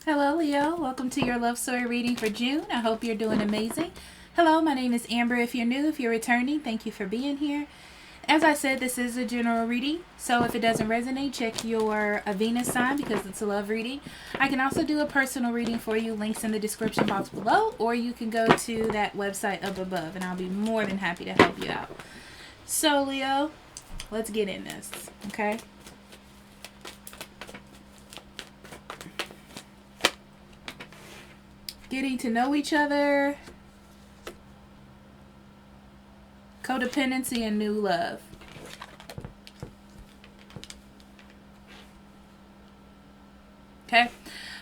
Hello, Leo. Welcome to your love story reading for June. I hope you're doing amazing. Hello, my name is Amber. If you're new, if you're returning, thank you for being here. As I said, this is a general reading, so if it doesn't resonate, check your Venus sign because it's a love reading. I can also do a personal reading for you, links in the description box below, or you can go to that website up above, and I'll be more than happy to help you out. So, Leo, let's get in this, okay? Getting to know each other, codependency, and new love. Okay?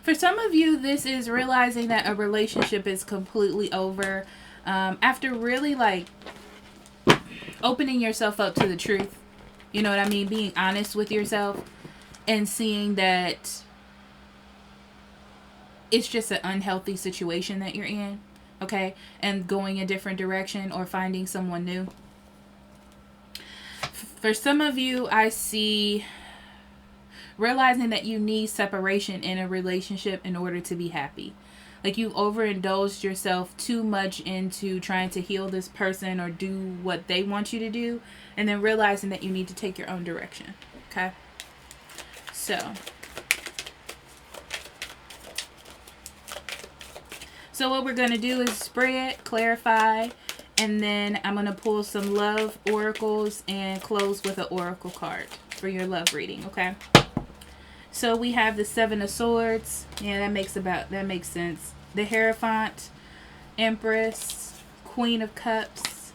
For some of you, this is realizing that a relationship is completely over after really opening yourself up to the truth. You know what I mean? Being honest with yourself and seeing that it's just an unhealthy situation that you're in, okay? And going a different direction or finding someone new. For some of you, I see realizing that you need separation in a relationship in order to be happy. Like you've overindulged yourself too much into trying to heal this person or do what they want you to do, and then realizing that you need to take your own direction, okay? So what we're going to do is spread, clarify, and then I'm going to pull some love oracles and close with an oracle card for your love reading, okay? So we have the Seven of Swords. Yeah, that makes sense. The Hierophant, Empress, Queen of Cups,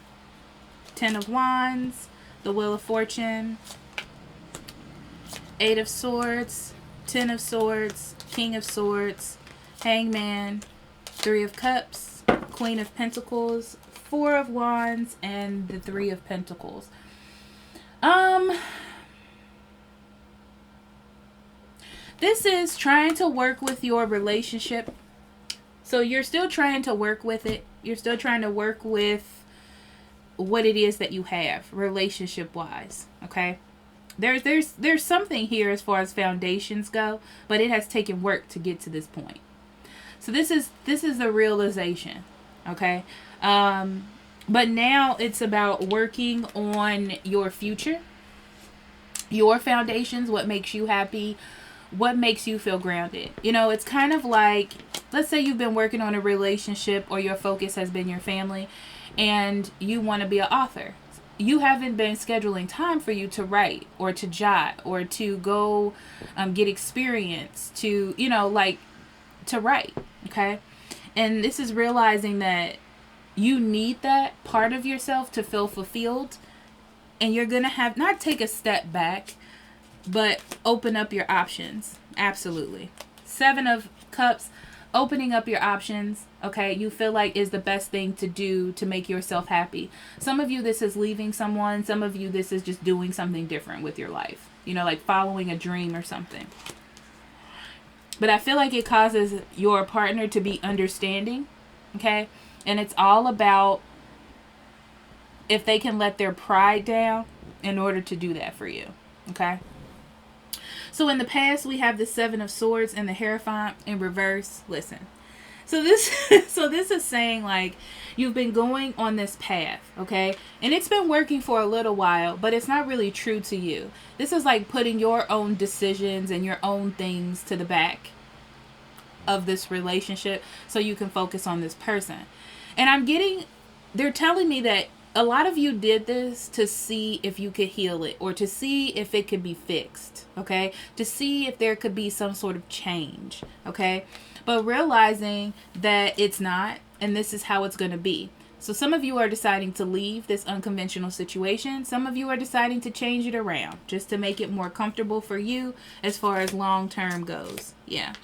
Ten of Wands, the Wheel of Fortune, Eight of Swords, Ten of Swords, King of Swords, Hangman, Three of Cups, Queen of Pentacles, Four of Wands, and the Three of Pentacles. This is trying to work with your relationship. So you're still trying to work with it. You're still trying to work with what it is that you have relationship-wise, okay? There's something here as far as foundations go, but it has taken work to get to this point. So this is the realization, okay? But now it's about working on your future, your foundations, what makes you happy, what makes you feel grounded. You know, it's kind of like, let's say you've been working on a relationship or your focus has been your family and you want to be an author. You haven't been scheduling time for you to write or to jot or to go get experience to, to write. Okay. And this is realizing that you need that part of yourself to feel fulfilled. And you're going to have not take a step back, but open up your options. Absolutely. Seven of Cups, opening up your options. Okay. You feel like is the best thing to do to make yourself happy. Some of you, this is leaving someone. Some of you, this is just doing something different with your life. Like following a dream or something. But I feel like it causes your partner to be understanding, okay? And it's all about if they can let their pride down in order to do that for you, okay? So in the past, we have the Seven of Swords and the Hierophant in reverse. Listen. So this is saying like you've been going on this path, okay? And it's been working for a little while, but it's not really true to you. This is like putting your own decisions and your own things to the back of this relationship so you can focus on this person. And they're telling me that a lot of you did this to see if you could heal it or to see if it could be fixed, okay? To see if there could be some sort of change, okay? But realizing that it's not, and this is how it's going to be. So some of you are deciding to leave this unconventional situation. Some of you are deciding to change it around just to make it more comfortable for you as far as long term goes. Yeah.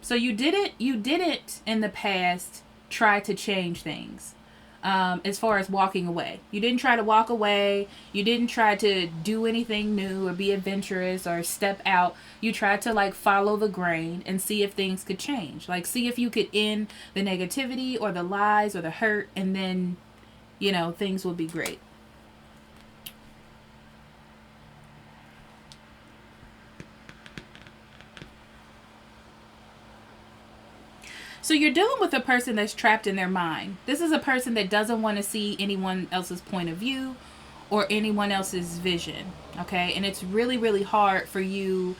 So you didn't in the past try to change things. As far as walking away. You didn't try to walk away. You didn't try to do anything new or be adventurous or step out. You tried to follow the grain and see if things could change. See if you could end the negativity or the lies or the hurt, and then, things will be great. So you're dealing with a person that's trapped in their mind. This is a person that doesn't want to see anyone else's point of view or anyone else's vision. Okay? And it's really, really hard for you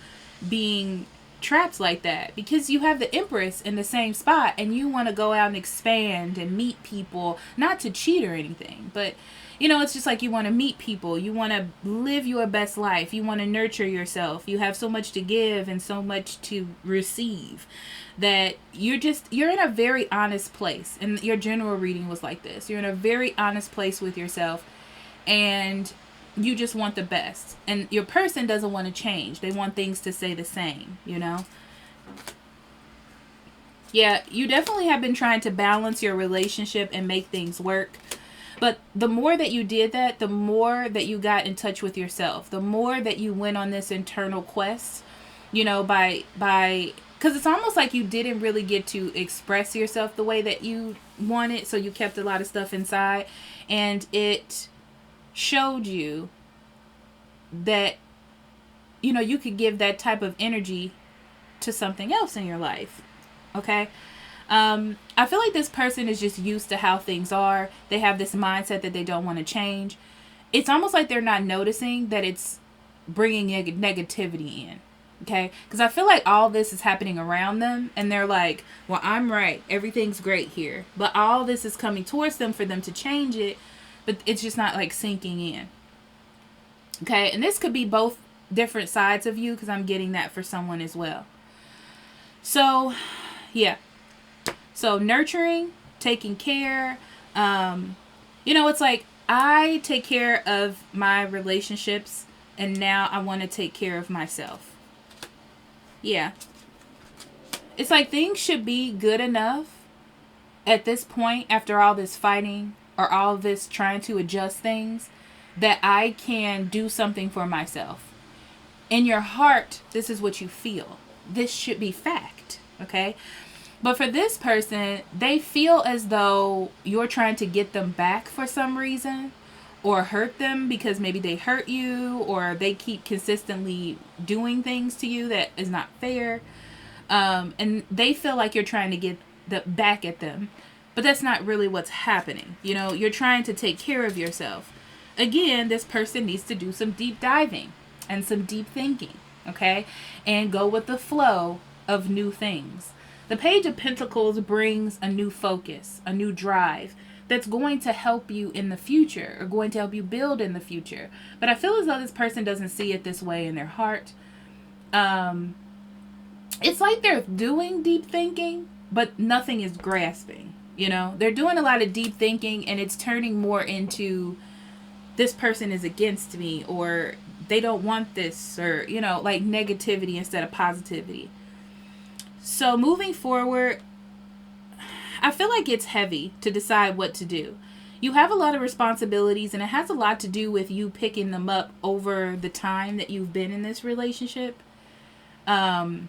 being trapped like that because you have the Empress in the same spot and you want to go out and expand and meet people, not to cheat or anything, but it's just like you want to meet people, you want to live your best life, you want to nurture yourself, you have so much to give and so much to receive that you're in a very honest place. And your general reading was like this. You're in a very honest place with yourself and you just want the best. And your person doesn't want to change. They want things to stay the same, Yeah, you definitely have been trying to balance your relationship and make things work. But the more that you did that, the more that you got in touch with yourself. The more that you went on this internal quest, by because it's almost like you didn't really get to express yourself the way that you wanted. So you kept a lot of stuff inside. And it showed you that you could give that type of energy to something else in your life. Okay? I feel like this person is just used to how things are. They have this mindset that they don't want to change. It's almost like they're not noticing that it's bringing negativity in. Okay? Because I feel like all this is happening around them and they're like, well, I'm right, everything's great here, but all this is coming towards them for them to change it. But it's just not like sinking in. Okay. And this could be both different sides of you because I'm getting that for someone as well. So, yeah. So nurturing, taking care. It's like I take care of my relationships and now I want to take care of myself. Yeah. It's like things should be good enough at this point after all this fighting or all this trying to adjust things, that I can do something for myself. In your heart, this is what you feel. This should be fact, okay? But for this person, they feel as though you're trying to get them back for some reason or hurt them because maybe they hurt you or they keep consistently doing things to you that is not fair. And they feel like you're trying to get back at them. But that's not really what's happening. You're trying to take care of yourself. Again, this person needs to do some deep diving and some deep thinking, okay? And go with the flow of new things. The Page of Pentacles brings a new focus, a new drive that's going to help you in the future or going to help you build in the future. But I feel as though this person doesn't see it this way in their heart. It's like they're doing deep thinking, but nothing is grasping. They're doing a lot of deep thinking and it's turning more into this person is against me or they don't want this or, like negativity instead of positivity. So moving forward, I feel like it's heavy to decide what to do. You have a lot of responsibilities and it has a lot to do with you picking them up over the time that you've been in this relationship to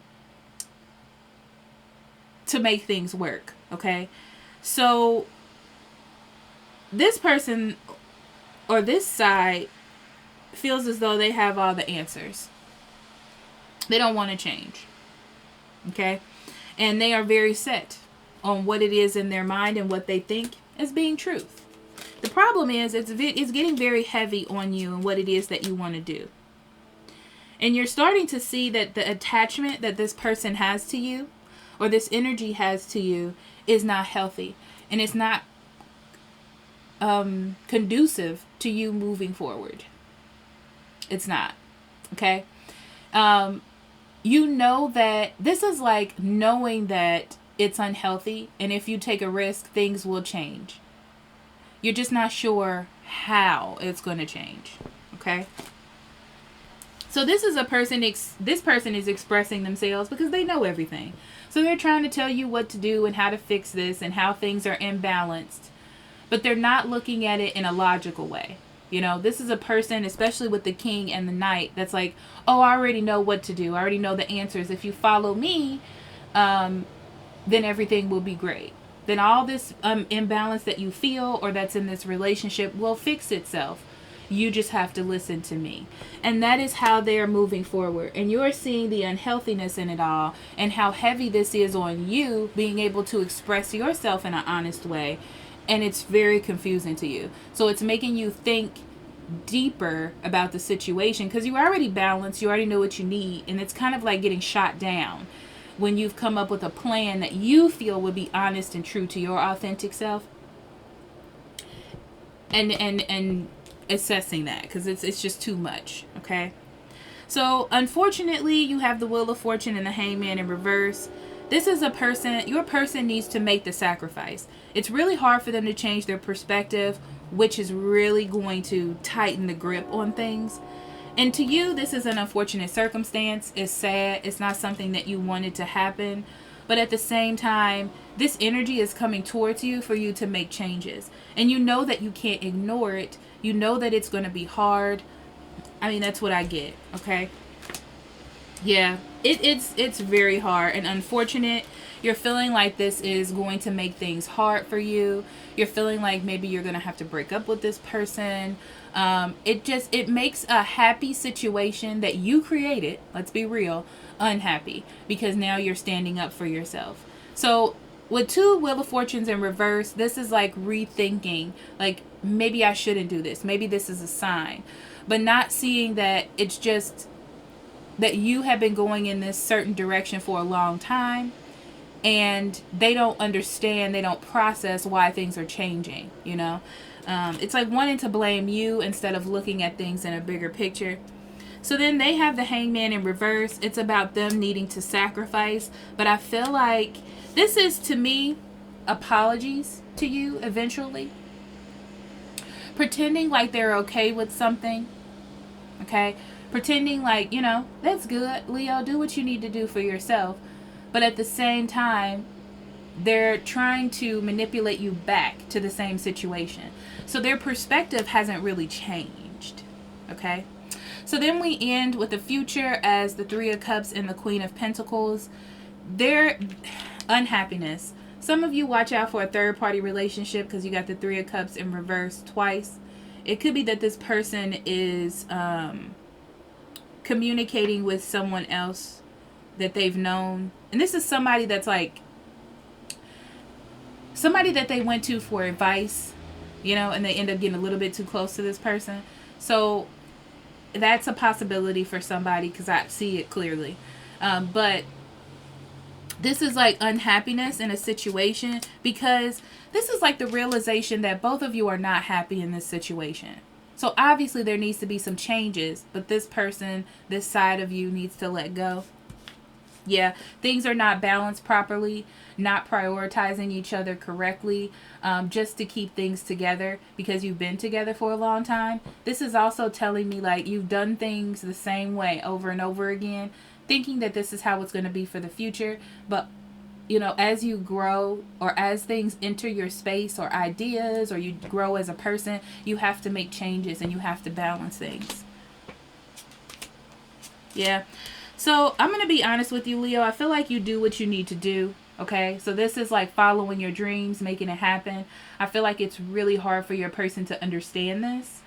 make things work, okay? So this person or this side feels as though they have all the answers. They don't want to change. Okay? And they are very set on what it is in their mind and what they think as being truth. The problem is it's getting very heavy on you and what it is that you want to do. And you're starting to see that the attachment that this person has to you or this energy has to you is not healthy. And it's not conducive to you moving forward. It's not. Okay? That this is like knowing that it's unhealthy. And if you take a risk, things will change. You're just not sure how it's going to change. Okay? So this is a person, this person is expressing themselves because they know everything. So they're trying to tell you what to do and how to fix this and how things are imbalanced. But they're not looking at it in a logical way. This is a person, especially with the King and the Knight, that's like, oh, I already know what to do. I already know the answers. If you follow me, then everything will be great. Then all this imbalance that you feel or that's in this relationship will fix itself. You just have to listen to me. And that is how they are moving forward. And you're seeing the unhealthiness in it all and how heavy this is on you being able to express yourself in an honest way. And it's very confusing to you. So it's making you think deeper about the situation because you already balanced, you already know what you need, and it's kind of like getting shot down when you've come up with a plan that you feel would be honest and true to your authentic self, and assessing that because it's just too much. Okay, so unfortunately you have the Wheel of Fortune and the Hangman in reverse. This is a person, your person needs to make the sacrifice. It's really hard for them to change their perspective, which is really going to tighten the grip on things. And to you, this is an unfortunate circumstance. It's sad. It's not something that you wanted to happen. But at the same time, this energy is coming towards you for you to make changes. And you know that you can't ignore it. You know that it's going to be hard. I mean, that's what I get, okay? Yeah, it's very hard and unfortunate. You're feeling like this is going to make things hard for you. You're feeling like maybe you're going to have to break up with this person. It makes a happy situation that you created, let's be real, unhappy because now you're standing up for yourself. So with two Wheel of Fortunes in reverse, this is like rethinking, like maybe I shouldn't do this. Maybe this is a sign, but not seeing that it's just that you have been going in this certain direction for a long time and they don't understand, they don't process why things are changing, you know? It's like wanting to blame you instead of looking at things in a bigger picture. So then they have the Hangman in reverse. It's about them needing to sacrifice. But I feel like this is, to me, apologies to you eventually. Pretending like they're okay with something. Okay? Pretending like, you know, that's good. Leo, do what you need to do for yourself. But at the same time, they're trying to manipulate you back to the same situation. So their perspective hasn't really changed. Okay? So then we end with the future as the Three of Cups and the Queen of Pentacles. Their unhappiness. Some of you watch out for a third-party relationship because you got the Three of Cups in reverse twice. It could be that this person is communicating with someone else that they've known. And this is somebody that's like somebody that they went to for advice, you know, and they end up getting a little bit too close to this person. So that's a possibility for somebody because I see it clearly. But this is like unhappiness in a situation because this is like the realization that both of you are not happy in this situation. So obviously there needs to be some changes, but this person, this side of you needs to let go. Yeah, things are not balanced properly, not prioritizing each other correctly, just to keep things together because you've been together for a long time. This is also telling me like you've done things the same way over and over again, thinking that this is how it's going to be for the future. But, you know, as you grow or as things enter your space or ideas or you grow as a person, you have to make changes and you have to balance things. Yeah. So I'm going to be honest with you, Leo. I feel like you do what you need to do. Okay. So this is like following your dreams, making it happen. I feel like it's really hard for your person to understand this.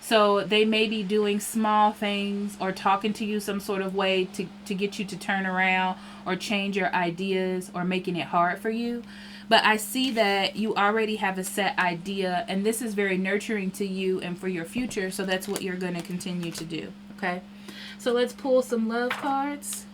So they may be doing small things or talking to you some sort of way to get you to turn around or change your ideas or making it hard for you. But I see that you already have a set idea and this is very nurturing to you and for your future. So that's what you're going to continue to do. Okay. So let's pull some love cards.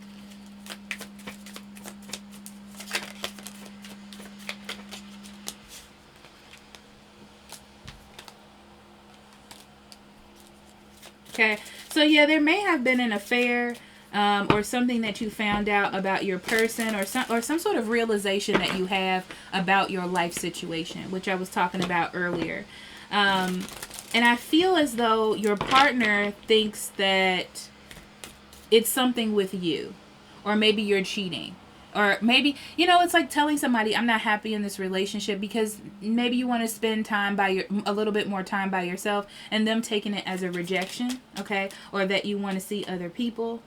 Okay, so yeah, there may have been an affair or something that you found out about your person or some sort of realization that you have about your life situation, which I was talking about earlier. And I feel as though your partner thinks that it's something with you, or maybe you're cheating, or maybe, you know, it's like telling somebody I'm not happy in this relationship because maybe you want to spend time a little bit more time by yourself and them taking it as a rejection. Okay. Or that you want to see other people.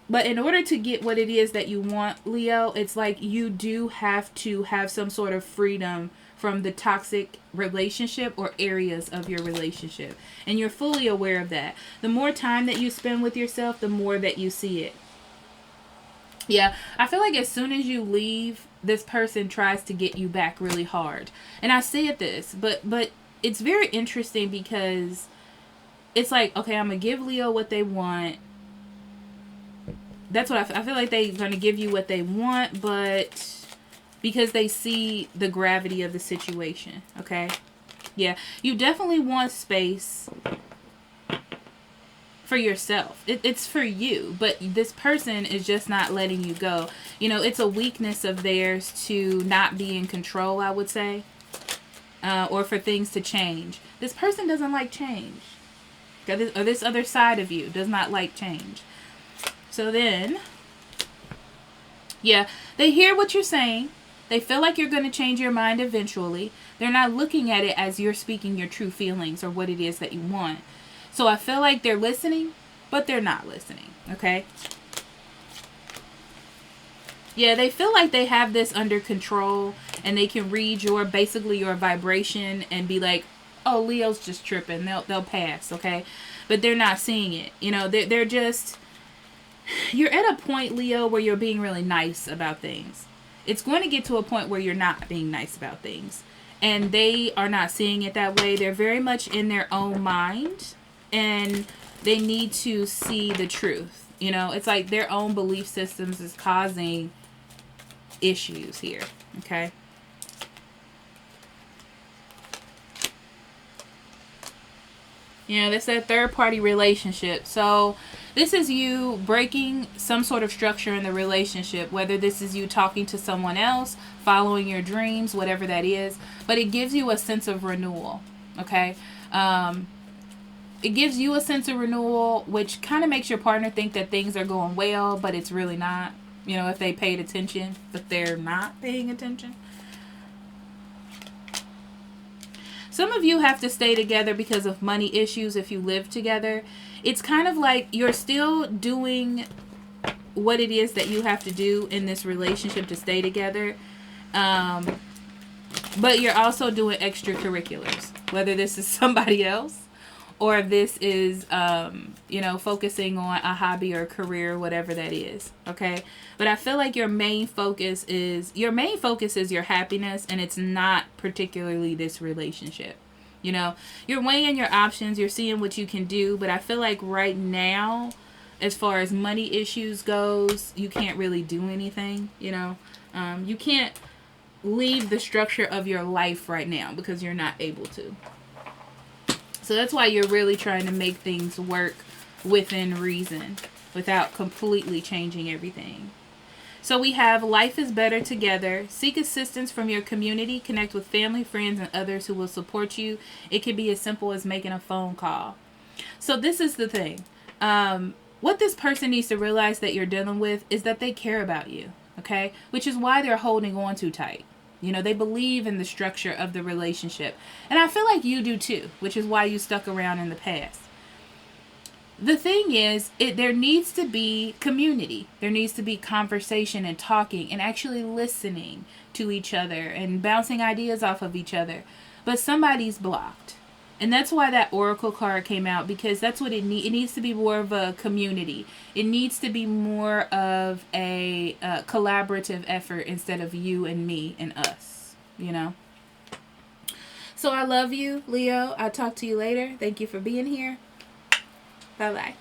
But in order to get what it is that you want, Leo, it's like you do have to have some sort of freedom from the toxic relationship or areas of your relationship. And you're fully aware of that. The more time that you spend with yourself, the more that you see it. Yeah, I feel like as soon as you leave, this person tries to get you back really hard. And I said this, but it's very interesting because it's like, okay, I'm going to give Leo what they want. That's what I feel like they're going to give you what they want, but because they see the gravity of the situation, okay? Yeah, you definitely want space for yourself. It's for you, but this person is just not letting you go. You know, it's a weakness of theirs to not be in control, I would say, or for things to change. This person doesn't like change. Or this other side of you does not like change. So then, yeah, they hear what you're saying. They feel like you're going to change your mind eventually. They're not looking at it as you're speaking your true feelings or what it is that you want. So I feel like they're listening, but they're not listening, okay? Yeah, they feel like they have this under control and they can read basically your vibration and be like, oh, Leo's just tripping. They'll pass, okay? But they're not seeing it. You know, they're just... You're at a point, Leo, where you're being really nice about things. It's going to get to a point where you're not being nice about things. And they are not seeing it that way. They're very much in their own mind. And they need to see the truth. You know, it's like their own belief systems is causing issues here. Okay? You know, that's that third party relationship. So this is you breaking some sort of structure in the relationship, whether this is you talking to someone else, following your dreams, whatever that is. But it gives you a sense of renewal. Okay? It gives you a sense of renewal, which kind of makes your partner think that things are going well, but it's really not. You know, if they paid attention, but they're not paying attention. Some of you have to stay together because of money issues if you live together. It's kind of like you're still doing what it is that you have to do in this relationship to stay together. But you're also doing extracurriculars. Whether this is somebody else or this is, you know, focusing on a hobby or a career, whatever that is. Okay? But I feel like your main focus is your happiness, and it's not particularly this relationship. You know, you're weighing your options, you're seeing what you can do, but I feel like right now, as far as money issues goes, you can't really do anything, you know. You can't leave the structure of your life right now because you're not able to. So that's why you're really trying to make things work within reason without completely changing everything. So we have life is better together. Seek assistance from your community. Connect with family, friends, and others who will support you. It can be as simple as making a phone call. So this is the thing. What this person needs to realize that you're dealing with is that they care about you. Okay? Which is why they're holding on too tight. You know, they believe in the structure of the relationship. And I feel like you do too, which is why you stuck around in the past. The thing is, there needs to be community. There needs to be conversation and talking and actually listening to each other and bouncing ideas off of each other. But somebody's blocked. And that's why that Oracle card came out, because that's what it needs. It needs to be more of a community. It needs to be more of a collaborative effort instead of you and me and us, you know. So I love you, Leo. I'll talk to you later. Thank you for being here. Bye-bye.